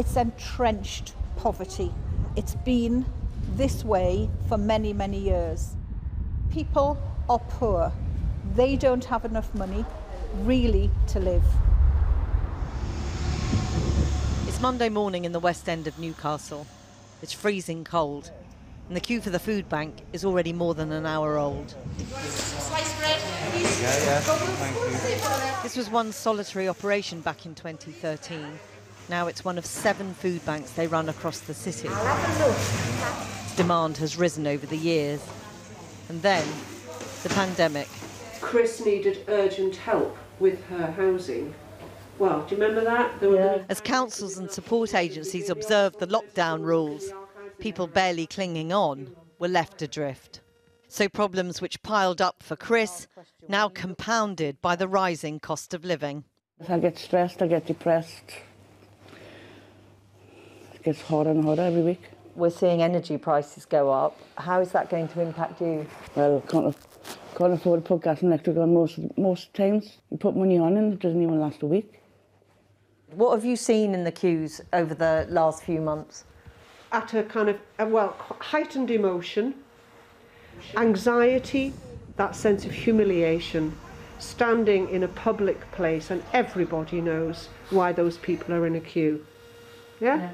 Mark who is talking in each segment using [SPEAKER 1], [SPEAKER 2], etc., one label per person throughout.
[SPEAKER 1] It's entrenched poverty. It's been this way for many, many years. People are poor. They don't have enough money, really, to live.
[SPEAKER 2] It's Monday morning in the West End of Newcastle. It's freezing cold, and the queue for the food bank is already more than an hour old.
[SPEAKER 3] Sliced bread, please.
[SPEAKER 4] Yeah, thank you.
[SPEAKER 2] This was one solitary operation back in 2013. Now it's one of 7 food banks they run across the city. Its demand has risen over the years. And then, the pandemic.
[SPEAKER 5] Chris needed urgent help with her housing. Well, do you remember that?
[SPEAKER 2] As councils and support agencies observed the lockdown rules, people barely clinging on were left adrift. So problems which piled up for Chris, now compounded by the rising cost of living.
[SPEAKER 6] I get stressed, I get depressed. It gets harder and harder every week.
[SPEAKER 7] We're seeing energy prices go up. How is that going to impact you?
[SPEAKER 6] Well, can't afford to put gas and electric on most times. You put money on and it doesn't even last a week.
[SPEAKER 7] What have you seen in the queues over the last few months?
[SPEAKER 5] At a kind of, heightened emotion, anxiety, that sense of humiliation, standing in a public place and everybody knows why those people are in a queue. Yeah?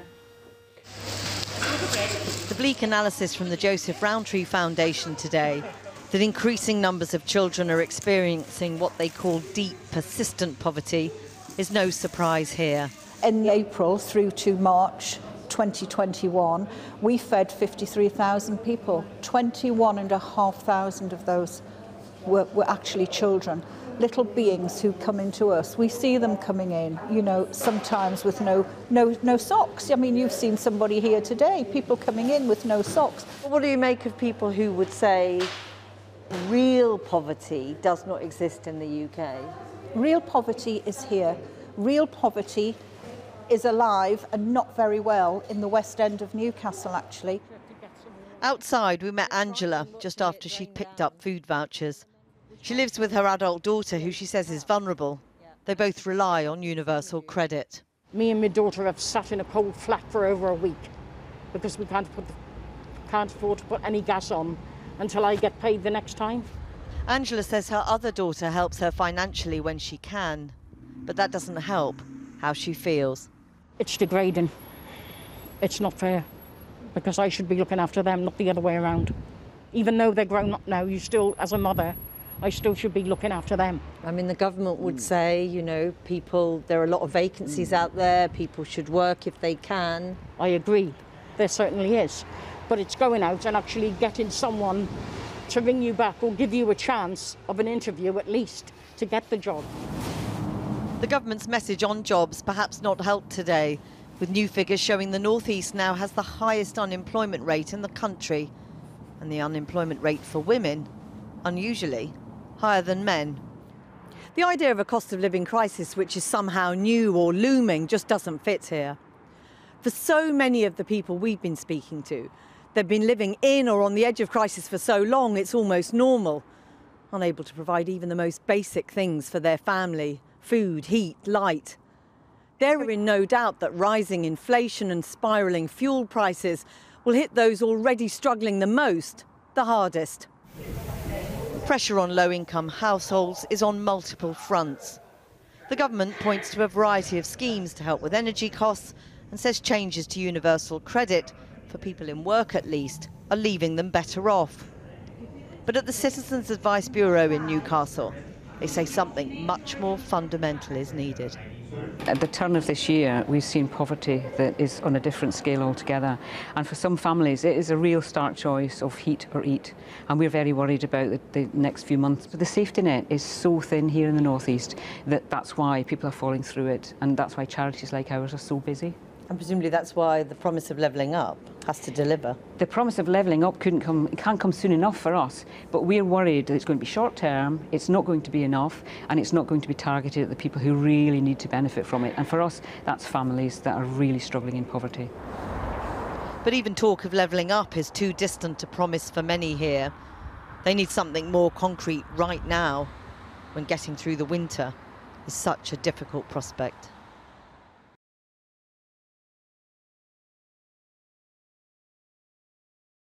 [SPEAKER 2] The bleak analysis from the Joseph Rowntree Foundation today that increasing numbers of children are experiencing what they call deep, persistent poverty is no surprise here.
[SPEAKER 1] In April through to March 2021, we fed 53,000 people. 21,500 of those were actually children, little beings who come into us. We see them coming in, you know, sometimes with no socks. I mean, you've seen somebody here today, people coming in with no socks.
[SPEAKER 7] What do you make of people who would say real poverty does not exist in the UK?
[SPEAKER 1] Real poverty is here. Real poverty is alive and not very well in the West End of Newcastle, actually.
[SPEAKER 2] Outside, we met Angela just after she'd picked up food vouchers. She lives with her adult daughter, who she says is vulnerable. They both rely on universal credit.
[SPEAKER 8] Me and my daughter have sat in a cold flat for over a week because we can't afford to put any gas on until I get paid the next time.
[SPEAKER 2] Angela says her other daughter helps her financially when she can, but that doesn't help how she feels.
[SPEAKER 8] It's degrading. It's not fair because I should be looking after them, not the other way around. Even though they're grown up now, you still, as a mother, I still should be looking after them.
[SPEAKER 7] I mean, the government would say, you know, there are a lot of vacancies out there, people should work if they can.
[SPEAKER 8] I agree, there certainly is. But it's going out and actually getting someone to ring you back or give you a chance of an interview at least to get the job.
[SPEAKER 2] The government's message on jobs perhaps not helped today, with new figures showing the North East now has the highest unemployment rate in the country, and the unemployment rate for women, unusually, higher than men. The idea of a cost of living crisis which is somehow new or looming just doesn't fit here. For so many of the people we've been speaking to, they've been living in or on the edge of crisis for so long it's almost normal, unable to provide even the most basic things for their family, food, heat, light. They're in no doubt that rising inflation and spiralling fuel prices will hit those already struggling the most, the hardest. Pressure on low-income households is on multiple fronts. The government points to a variety of schemes to help with energy costs and says changes to universal credit, for people in work at least, are leaving them better off. But at the Citizens Advice Bureau in Newcastle, they say something much more fundamental is needed.
[SPEAKER 9] At the turn of this year, we've seen poverty that is on a different scale altogether. And for some families, it is a real stark choice of heat or eat. And we're very worried about the next few months. But the safety net is so thin here in the North East that that's why people are falling through it. And that's why charities like ours are so busy.
[SPEAKER 7] And presumably that's why the promise of levelling up has to deliver.
[SPEAKER 9] The promise of levelling up can't come soon enough for us, but we're worried that it's going to be short term, it's not going to be enough, and it's not going to be targeted at the people who really need to benefit from it. And for us, that's families that are really struggling in poverty.
[SPEAKER 2] But even talk of levelling up is too distant a promise for many here. They need something more concrete right now, when getting through the winter is such a difficult prospect.